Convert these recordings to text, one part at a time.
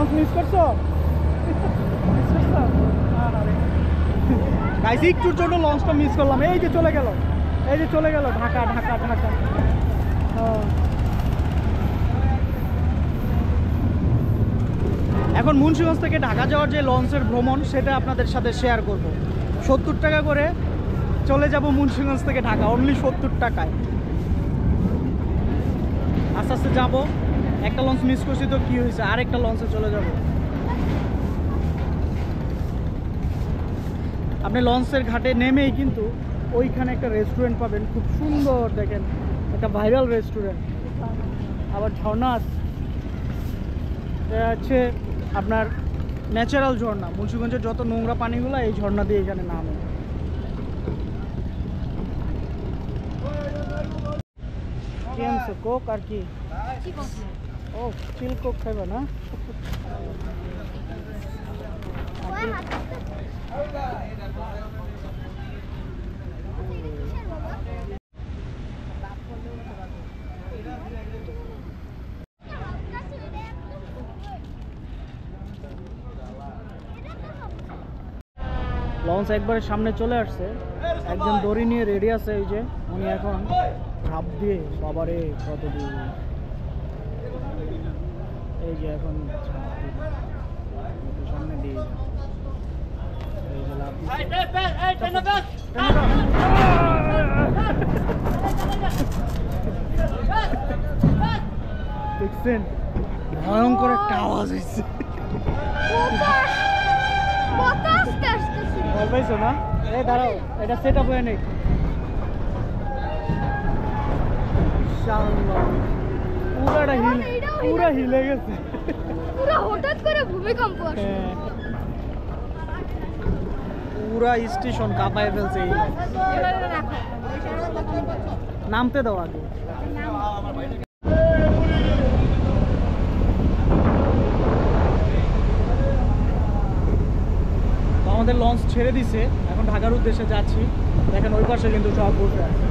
Launch miss করছো? Guys একটুর জন্য লঞ্চটা মিস করলাম। এই যে চলে গেল, এই যে চলে গেল ঢাকা ঢাকা ঢাকা। এখন মুন্সিগঞ্জ থেকে ঢাকা যাওয়ার যে লঞ্চের ভ্রমণ সেটা আপনাদের সাথে শেয়ার করব। 70 টাকা করে চলে যাব মুন্সিগঞ্জ থেকে ঢাকা, অনলি 70 টাকায়। আস্তে আস্তে যাবো। একটা লঞ্চ মিস করছি তো কি হয়েছে, আরেকটা লঞ্চে চলে যাব। আপনি লঞ্চের ঘাটে নেমেই কিন্তু ওইখানে একটা রেস্টুরেন্ট পাবেন, খুব সুন্দর, দেখেন একটা ভাইরাল রেস্টুরেন্ট। আবার ঝর্ণা আছে, এটা হচ্ছে আপনার ন্যাচারাল ঝর্ণা। মুন্সিগঞ্জের যত নোংরা পানিগুলো এই ঝর্ণা দিয়ে এখানে নামে। কি আনছো, কোক আর কি? ও চিল কোক খাইবা না? লঞ্চ একবারে সামনে চলে আসছে, একজন দড়ি নিয়ে রেডি আছে, এই যে উনি এখন ঝাঁপ দিয়ে, বাবারে কত দূর, এই যে এখন সামনে দিয়ে দেখছেন, ভয়ঙ্কর একটা আওয়াজ হয়েছে। পাইছো না? এই দাঁড়াও, এটা সেট আপ হয়ে নেই। পুরা হিলে গেছে, পুরা হঠাৎ করে ভূমিকম্প আসে, পুরা স্টেশন কাঁপায় ফেলছে। নামতে দাও আগে। আমাদের লঞ্চ ছেড়ে দিছে, এখন ঢাকার উদ্দেশ্যে যাচ্ছি। দেখেন ওই পাশে কিন্তু সব বসে আছে।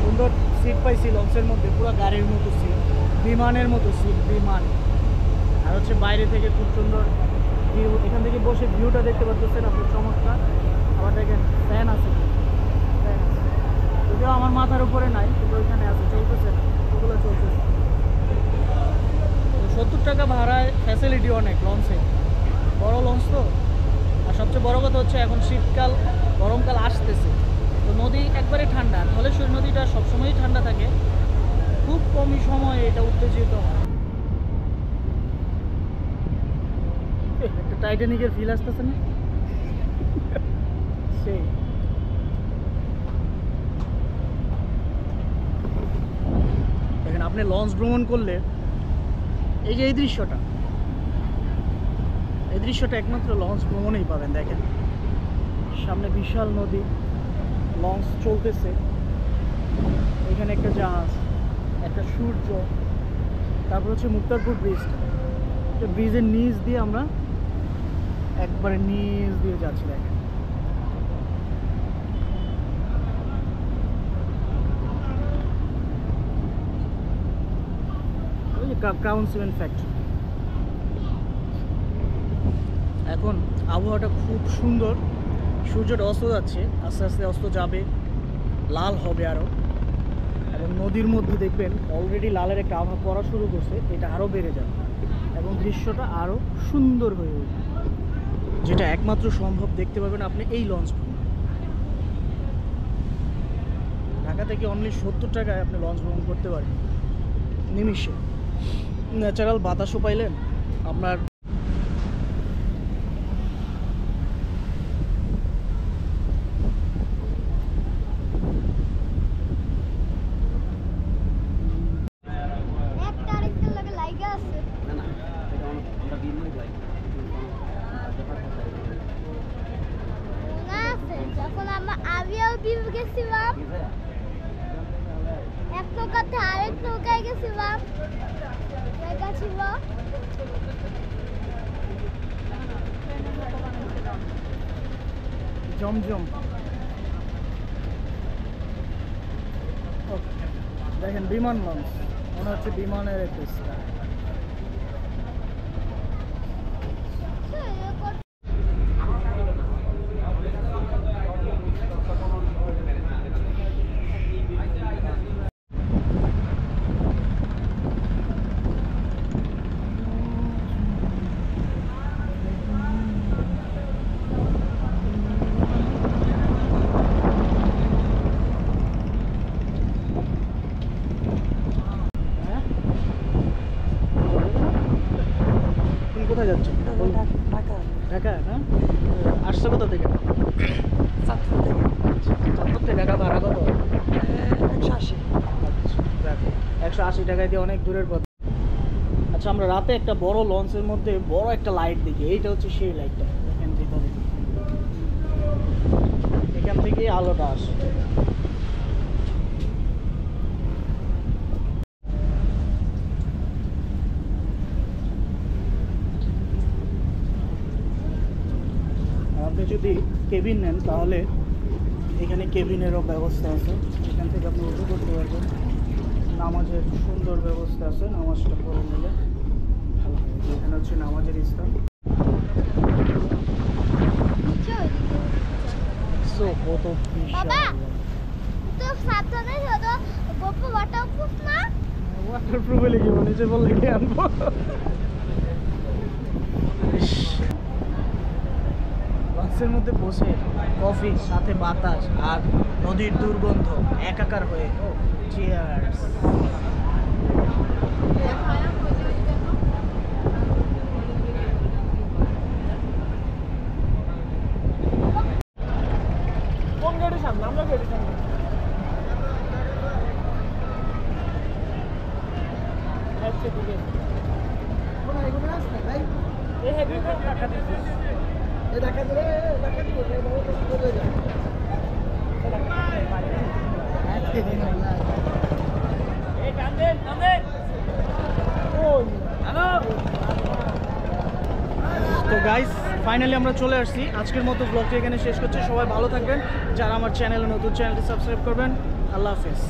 সুন্দর সিট পাইছি লঞ্চের মধ্যে, পুরো গাড়ির মতো সিট, বিমানের মতো সিট, বিমান। আর হচ্ছে বাইরে থেকে খুব সুন্দর ভিউ, এখান থেকে বসে ভিউটা দেখতে পাচ্ছেন আপনার, চমৎকার। আবার দেখেন ফ্যান আছে, ফ্যান আছে, যদিও আমার মাথার উপরে নাই, কিন্তু ওইখানে আছে, চলতেছে না, ওগুলো চলতেছে। 70 টাকা ভাড়ায় ফ্যাসিলিটি অনেক লঞ্চে, বড় লঞ্চ তো। আর সবচেয়ে বড় কথা হচ্ছে এখন শীতকাল, গরমকাল আসতেছে, তো নদী একবারে ঠান্ডা। ধলেশ্বরী নদীটা সবসময়ই ঠান্ডা থাকে, খুব কমই সময়ে এটা উত্তেজিত হয়। একটা টাইটানিকের ফিল আসতেছে না সেই? দেখেন আপনি লঞ্চ ভ্রমণ করলে এই যে এই দৃশ্যটা, এই দৃশ্যটা একমাত্র লঞ্চ ভ্রমণেই পাবেন। দেখেন সামনে বিশাল নদী, লঞ্চ চলতেছে, এখানে একটা জাহাজ, একটা সূর্য, তারপর হচ্ছে মুক্তারপুর ব্রিজটা। ব্রিজের নিচ দিয়ে আমরা একবারে নিচ দিয়ে যাচ্ছি। দেখেন ওই যে ক্রাউন সিমেন্ট ফ্যাক্টরি। এখন আবহাওয়াটা খুব সুন্দর, সূর্যটা অস্ত যাচ্ছে, আস্তে আস্তে অস্ত যাবে, লাল হবে আরও। এবং নদীর মধ্যে দেখবেন অলরেডি লালের একটা আবহাওয়া পড়া শুরু করছে, এটা আরও বেড়ে যাবে এবং দৃশ্যটা আরও সুন্দর হয়ে উঠবে, যেটা একমাত্র সম্ভব দেখতে পাবেন আপনি এই লঞ্চ ভ্রমণ। ঢাকা থেকে অনলি 70 টাকায় আপনি লঞ্চ ভ্রমণ করতে পারেন নিমিষে। ন্যাচারাল বাতাসও পাইলেন আপনার। এক নৌকাতে আরেক নৌকায় গেছিলাম, জায়গা ছিল জমজম। দেখেন বিমান লঞ্চ, মনে হচ্ছে বিমানের একটা। 80 টাকায় দিয়ে অনেক দূরের কথা। আচ্ছা, আমরা রাতে একটা বড় লঞ্চের মধ্যে বড় একটা লাইট দেখি, এইটা হচ্ছে সেই লাইটটা, দেখেন ভিতরে এখান থেকেই আলোটা আসে। আপনি যদি কেবিন নেন তাহলে এখানে কেবিনেরও ব্যবস্থা আছে, এখান থেকে আপনি উঠে করতে পারবেন। নামাজের সুন্দর ব্যবস্থা আছে, নামাজটা পড়ে নিলে ভালো হবে। এখানে হচ্ছে নামাজের স্থান। সো কত বাবা তো সাবধানে ধরো, গপ্প ওয়াটারপ্রুফ না? ওয়াটারপ্রুফ হলে কি নিচে বললে কি আনবো? লঞ্চের মধ্যে বসে কফি সাথে বাতাস আর নদীর দুর্গন্ধ একাকার হয়ে, চিয়ার্স। কোন গাড়ির সামনে? আমরা গাড়ির সামনে। আচ্ছা ঠিক আছে। কোন এগুলো আসছে ভাই? এই হেভি করে টাকা দিছি। এই টাকা দিলে টাকা দিলে বহুত কষ্ট হয়ে যায়। এই কান্দেন কান্দেন। ওই হ্যালো। তো গাইস, ফাইনালি আমরা চলে আসছি। আজকের মতো ব্লগটি এখানে শেষ করছি। সবাই ভালো থাকবেন, যারা আমার চ্যানেলে নতুন, চ্যানেলটি সাবস্ক্রাইব করবেন। আল্লাহ হাফেজ।